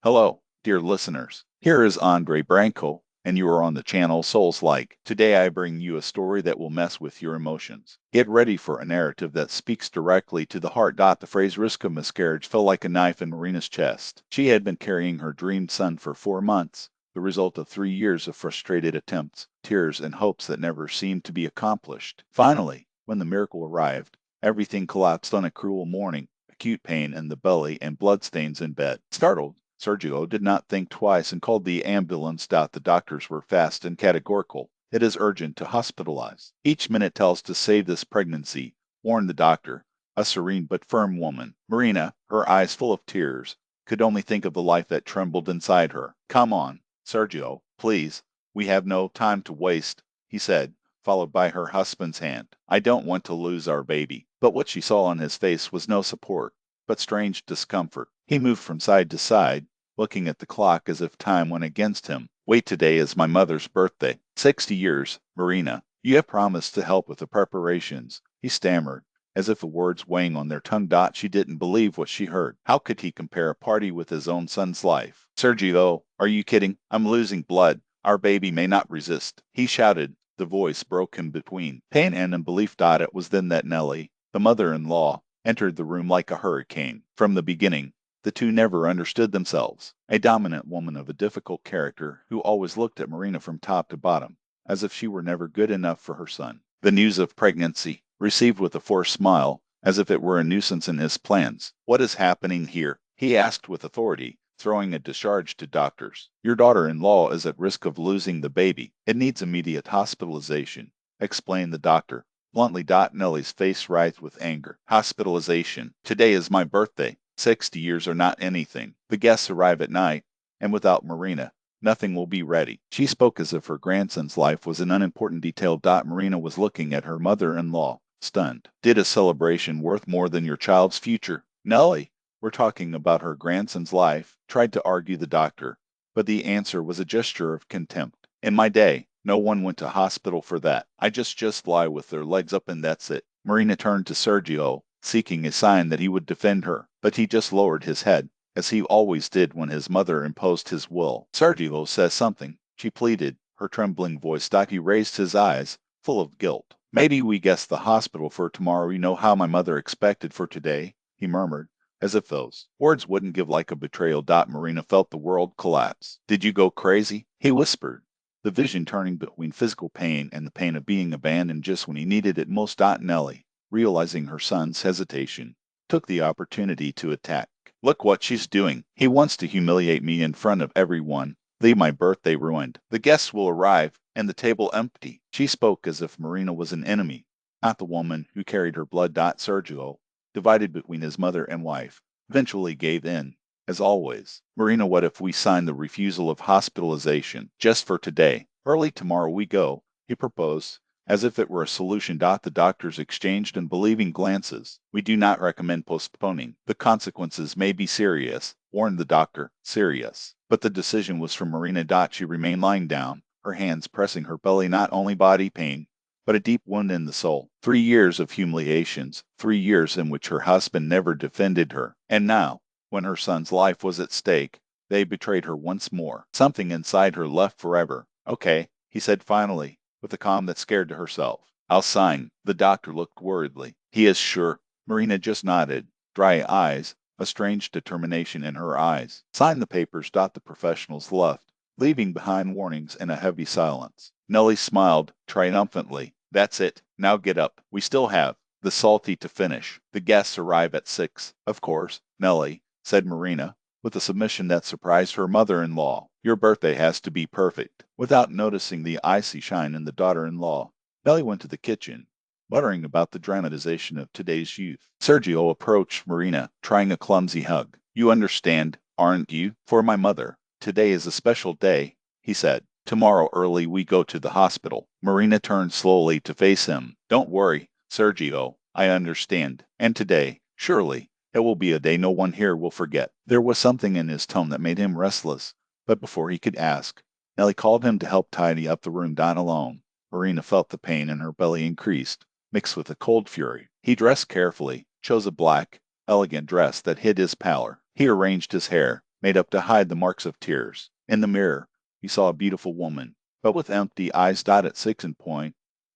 Hello, dear listeners. Here is Andre Branco, and you are on the channel Souls Like. Today I bring you a story that will mess with your emotions. Get ready for a narrative that speaks directly to the heart. The phrase risk of miscarriage fell like a knife in Marina's chest. She had been carrying her dreamed son for 4 months, the result of 3 years of frustrated attempts, tears, and hopes that never seemed to be accomplished. Finally, when the miracle arrived, everything collapsed on a cruel morning. Acute pain in the belly and bloodstains in bed. Startled, Sergio did not think twice and called the ambulance. The doctors were fast and categorical. It is urgent to hospitalize. Each minute tells to save this pregnancy, warned the doctor, a serene but firm woman. Marina, her eyes full of tears, could only think of the life that trembled inside her. Come on, Sergio, please. We have no time to waste, he said, followed by her husband's hand. I don't want to lose our baby. But what she saw on his face was no support, but strange discomfort. He moved from side to side, looking at the clock as if time went against him. Wait, today is my mother's birthday. 60 years, Marina. You have promised to help with the preparations, he stammered, as if the words weighing on their tongue. She didn't believe what she heard. How could he compare a party with his own son's life? Sergio, are you kidding? I'm losing blood. Our baby may not resist, he shouted. The voice broke in between pain and unbelief. It was then that Nellie, the mother-in-law, entered the room like a hurricane. From the beginning, the two never understood themselves. A dominant woman of a difficult character who always looked at Marina from top to bottom, as if she were never good enough for her son. The news of pregnancy, received with a forced smile, as if it were a nuisance in his plans. What is happening here? He asked with authority, throwing a discharge to doctors. Your daughter-in-law is at risk of losing the baby. It needs immediate hospitalization, explained the doctor. Bluntly. Nellie's face writhed with anger. Hospitalization. Today is my birthday. 60 years are not anything. The guests arrive at night, and without Marina, nothing will be ready. She spoke as if her grandson's life was an unimportant detail. Marina was looking at her mother-in-law, stunned. Did a celebration worth more than your child's future? Nellie, we're talking about her grandson's life, tried to argue the doctor, but the answer was a gesture of contempt. In my day, no one went to hospital for that. I just lie with their legs up and that's it. Marina turned to Sergio, seeking a sign that he would defend her, but he just lowered his head, as he always did when his mother imposed his will. Sergio says something, she pleaded, her trembling voice. He raised his eyes, full of guilt. Maybe we guessed the hospital for tomorrow. You know how my mother expected for today, he murmured, as if those words wouldn't give like a betrayal. Marina felt the world collapse. Did you go crazy? He whispered, the vision turning between physical pain and the pain of being abandoned just when he needed it most. Nellie, realizing her son's hesitation, took the opportunity to attack. Look what she's doing. He wants to humiliate me in front of everyone. Leave my birthday ruined. The guests will arrive, and the table empty. She spoke as if Marina was an enemy, not the woman who carried her blood. Sergio, divided between his mother and wife, eventually gave in. As always, Marina, what if we sign the refusal of hospitalization just for today? Early tomorrow we go, he proposed, as if it were a solution. The doctors exchanged unbelieving glances. We do not recommend postponing. The consequences may be serious, warned the doctor. Serious. But the decision was from Marina. She remained lying down, her hands pressing her belly. Not only body pain, but a deep wound in the soul. 3 years of humiliations, 3 years in which her husband never defended her. And now, when her son's life was at stake, they betrayed her once more. Something inside her left forever. Okay, he said finally, with a calm that scared herself. I'll sign. The doctor looked worriedly. He is sure. Marina just nodded, dry eyes, a strange determination in her eyes. Sign the papers. The professionals left, leaving behind warnings and a heavy silence. Nellie smiled triumphantly. That's it. Now get up. We still have the salty to finish. The guests arrive at 6. Of course, Nellie, said Marina, with a submission that surprised her mother-in-law. Your birthday has to be perfect. Without noticing the icy shine in the daughter-in-law, Nellie went to the kitchen, muttering about the dramatization of today's youth. Sergio approached Marina, trying a clumsy hug. You understand, aren't you? For my mother, today is a special day, he said. Tomorrow early we go to the hospital. Marina turned slowly to face him. Don't worry, Sergio, I understand. And today, surely, it will be a day no one here will forget. There was something in his tone that made him restless, but before he could ask, Nellie called him to help tidy up the room. Alone, Marina felt the pain in her belly increased, mixed with a cold fury. He dressed carefully, chose a black, elegant dress that hid his pallor. He arranged his hair, made up to hide the marks of tears. In the mirror, he saw a beautiful woman, but with empty eyes. At 6 and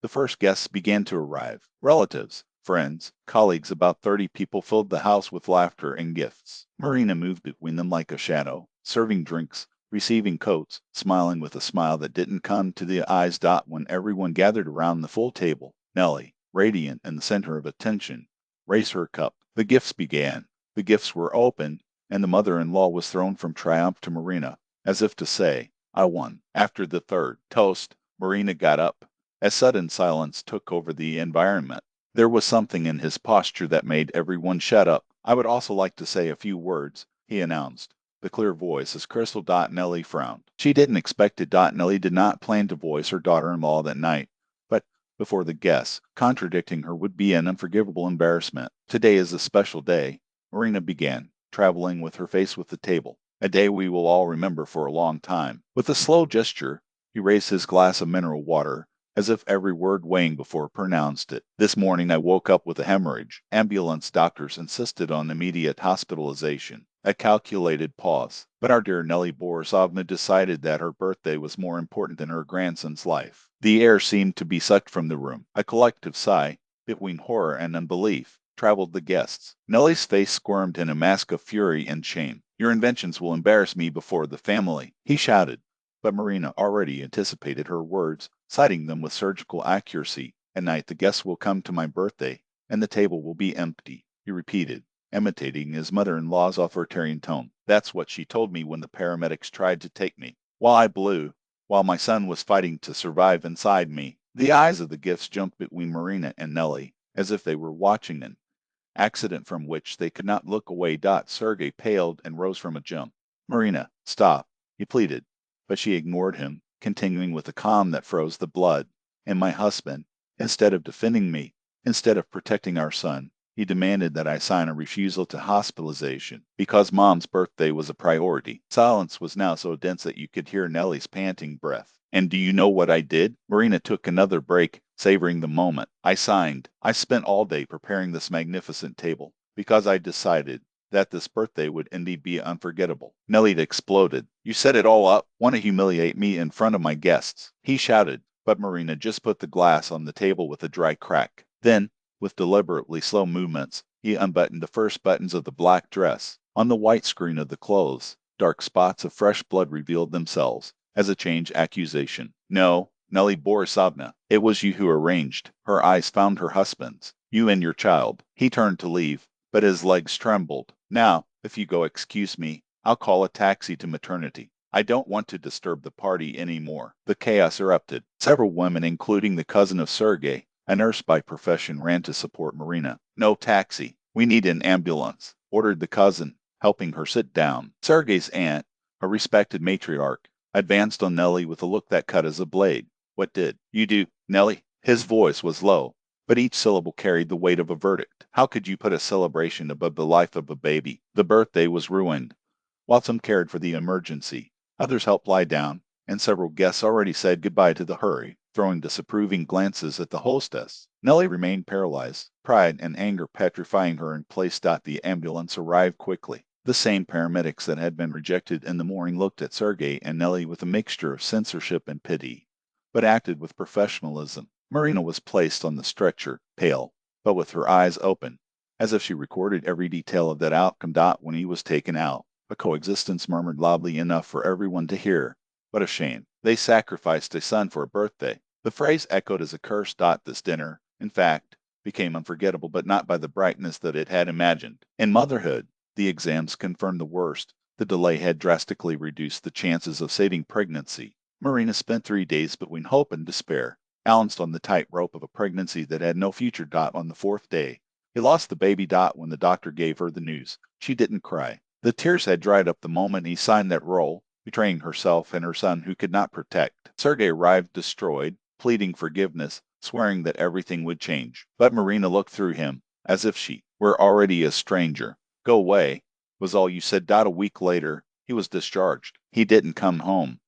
the first guests began to arrive. Relatives, friends, colleagues, about 30 people filled the house with laughter and gifts. Marina moved between them like a shadow, serving drinks, receiving coats, smiling with a smile that didn't come to the eyes. When everyone gathered around the full table, Nellie, radiant in the center of attention, raised her cup. The gifts began. The gifts were opened, and the mother-in-law was thrown from triumph to Marina, as if to say, I won. After the third toast, Marina got up. A sudden silence took over the environment. There was something in his posture that made everyone shut up. I would also like to say a few words, he announced. The clear voice as crystal. Nellie frowned. She didn't expect it. Nellie did not plan to voice her daughter-in-law that night, but before the guests, contradicting her would be an unforgivable embarrassment. Today is a special day, Marina began, traveling with her face with the table. A day we will all remember for a long time. With a slow gesture, he raised his glass of mineral water, as if every word weighing before pronounced it. This morning I woke up with a hemorrhage. Ambulance doctors insisted on immediate hospitalization. A calculated pause. But our dear Nellie Borisovna decided that her birthday was more important than her grandson's life. The air seemed to be sucked from the room. A collective sigh, between horror and unbelief, traveled the guests. Nellie's face squirmed in a mask of fury and shame. Your inventions will embarrass me before the family, he shouted. But Marina already anticipated her words, citing them with surgical accuracy. At night the guests will come to my birthday, and the table will be empty, he repeated, imitating his mother-in-law's authoritarian tone. That's what she told me when the paramedics tried to take me. While my son was fighting to survive inside me. The eyes of the gifts jumped between Marina and Nellie, as if they were watching an accident from which they could not look away. Sergey paled and rose from a jump. Marina, stop, he pleaded, but she ignored him, continuing with a calm that froze the blood. And my husband, instead of defending me, instead of protecting our son, he demanded that I sign a refusal to hospitalization because Mom's birthday was a priority. Silence was now so dense that you could hear Nellie's panting breath. And do you know what I did? Marina took another break, savoring the moment. I signed. I spent all day preparing this magnificent table because I decided that this birthday would indeed be unforgettable. Nellie exploded. You set it all up? Want to humiliate me in front of my guests? He shouted, but Marina just put the glass on the table with a dry crack. Then, with deliberately slow movements, he unbuttoned the first buttons of the black dress. On the white screen of the clothes, dark spots of fresh blood revealed themselves, as a change accusation. No, Nellie Borisovna, it was you who arranged. Her eyes found her husband's. You and your child. He turned to leave, but his legs trembled. Now, if you go excuse me, I'll call a taxi to maternity. I don't want to disturb the party anymore. The chaos erupted. Several women, including the cousin of Sergey, a nurse by profession, ran to support Marina. No taxi. We need an ambulance, ordered the cousin, helping her sit down. Sergey's aunt, a respected matriarch, advanced on Nellie with a look that cut as a blade. What did you do, Nellie? His voice was low, but each syllable carried the weight of a verdict. How could you put a celebration above the life of a baby? The birthday was ruined. While some cared for the emergency, others helped lie down, and several guests already said goodbye to the hurry, throwing disapproving glances at the hostess. Nellie remained paralyzed, pride and anger petrifying her in place. The ambulance arrived quickly. The same paramedics that had been rejected in the morning looked at Sergey and Nellie with a mixture of censorship and pity, but acted with professionalism. Marina was placed on the stretcher, pale, but with her eyes open, as if she recorded every detail of that outcome. When he was taken out, a coexistence murmured loudly enough for everyone to hear. What a shame. They sacrificed a son for a birthday. The phrase echoed as a curse. This dinner, in fact, became unforgettable, but not by the brightness that it had imagined. In motherhood, the exams confirmed the worst. The delay had drastically reduced the chances of saving pregnancy. Marina spent 3 days between hope and despair, balanced on the tightrope of a pregnancy that had no future. On the 4th day, he lost the baby. When the doctor gave her the news, she didn't cry. The tears had dried up the moment he signed that roll, betraying herself and her son who could not protect. Sergey arrived destroyed, pleading forgiveness, swearing that everything would change. But Marina looked through him, as if she were already a stranger. Go away, was all you said. A week later, he was discharged. He didn't come home.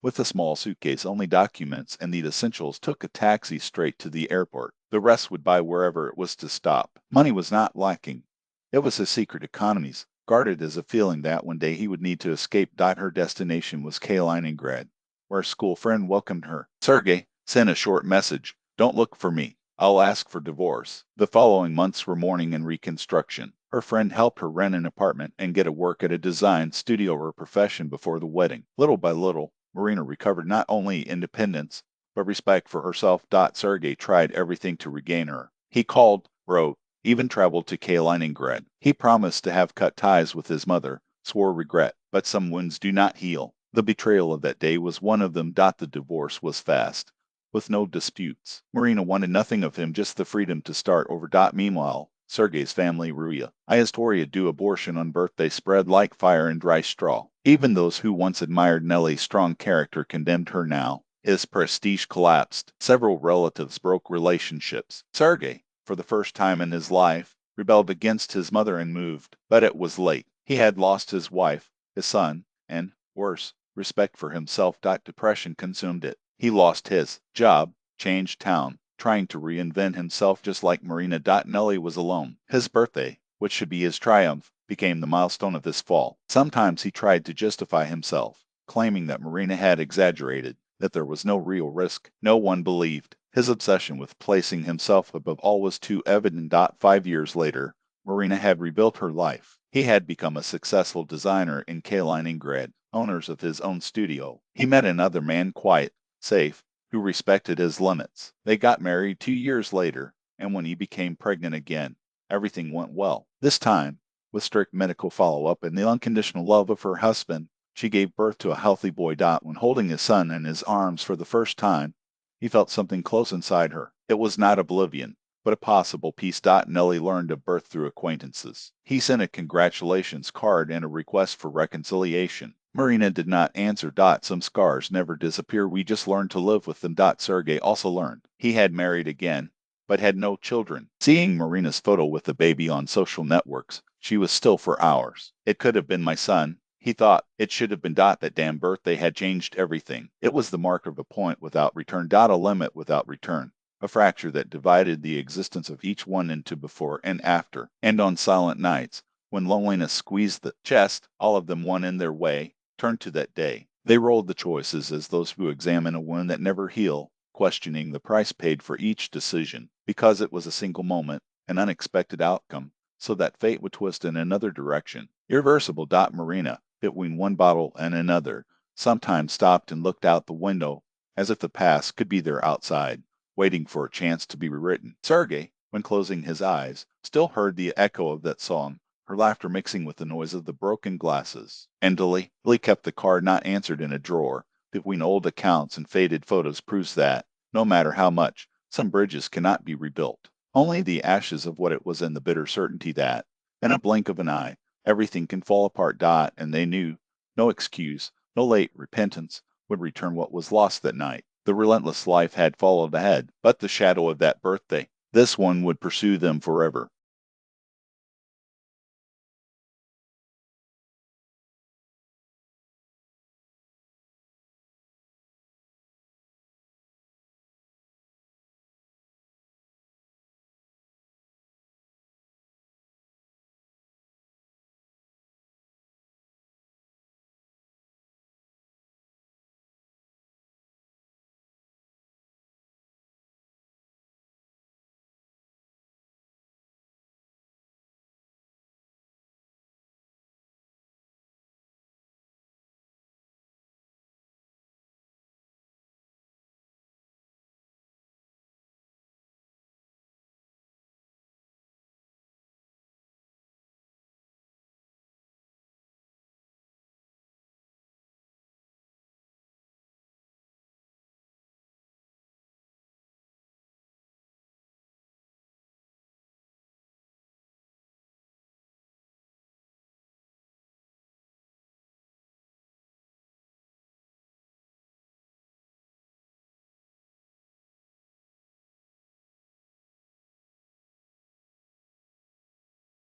With a small suitcase, only documents and the essentials, took a taxi straight to the airport. The rest would buy wherever it was to stop. Money was not lacking. It was his secret economies. guarded as a feeling that one day he would need to escape. Her destination was Kaliningrad, where a school friend welcomed her. Sergei sent a short message. Don't look for me. I'll ask for divorce. The following months were mourning and reconstruction. Her friend helped her rent an apartment and get a work at a design studio or profession before the wedding. Little by little, Marina recovered not only independence, but respect for herself. Sergei tried everything to regain her. He called, wrote, even traveled to Kaliningrad. He promised to have cut ties with his mother, swore regret, but some wounds do not heal. The betrayal of that day was one of them. The divorce was fast, with no disputes. Marina wanted nothing of him, just the freedom to start over. Meanwhile, Sergei's family, Ruya, Historia do abortion on birthday spread like fire in dry straw. Even those who once admired Nelly's strong character condemned her now. His prestige collapsed. Several relatives broke relationships. Sergei, for the first time in his life, rebelled against his mother and moved. But it was late. He had lost his wife, his son, and, worse, respect for himself. Depression consumed it. He lost his job, changed town, trying to reinvent himself just like Marina. Nelly was alone. His birthday, which should be his triumph, became the milestone of his fall. Sometimes he tried to justify himself, claiming that Marina had exaggerated, that there was no real risk. No one believed. His obsession with placing himself above all was too evident. 5 years later, Marina had rebuilt her life. He had become a successful designer in Kaliningrad, owners of his own studio. He met another man, quiet, safe, who respected his limits. They got married 2 years later, and when he became pregnant again, everything went well. This time, with strict medical follow-up and the unconditional love of her husband, she gave birth to a healthy boy. When holding his son in his arms for the first time, he felt something close inside her. It was not oblivion, but a possible peace. Nelly learned of birth through acquaintances. He sent a congratulations card and a request for reconciliation. Marina did not answer. Some scars never disappear. We just learned to live with them. Sergei also learned. He had married again, but had no children. Seeing Marina's photo with the baby on social networks, she was still for hours. It could have been my son. He thought it should have been. That damn birthday had changed everything. It was the mark of a point without return. A limit without return. A fracture that divided the existence of each one into before and after. And on silent nights, when loneliness squeezed the chest, all of them, one in their way, turned to that day. They rolled the choices as those who examine a wound that never heal, questioning the price paid for each decision, because it was a single moment, an unexpected outcome, so that fate would twist in another direction. Irreversible. Marina, between one bottle and another, sometimes stopped and looked out the window, as if the past could be there outside, waiting for a chance to be rewritten. Sergei, when closing his eyes, still heard the echo of that song, her laughter mixing with the noise of the broken glasses. And Dilly kept the card not answered in a drawer, between old accounts and faded photos, proves that, no matter how much, some bridges cannot be rebuilt. Only the ashes of what it was, and the bitter certainty that, in a blink of an eye, everything can fall apart. And they knew no excuse, no late repentance would return what was lost that night. The relentless life had followed ahead, but the shadow of that birthday, this one would pursue them forever.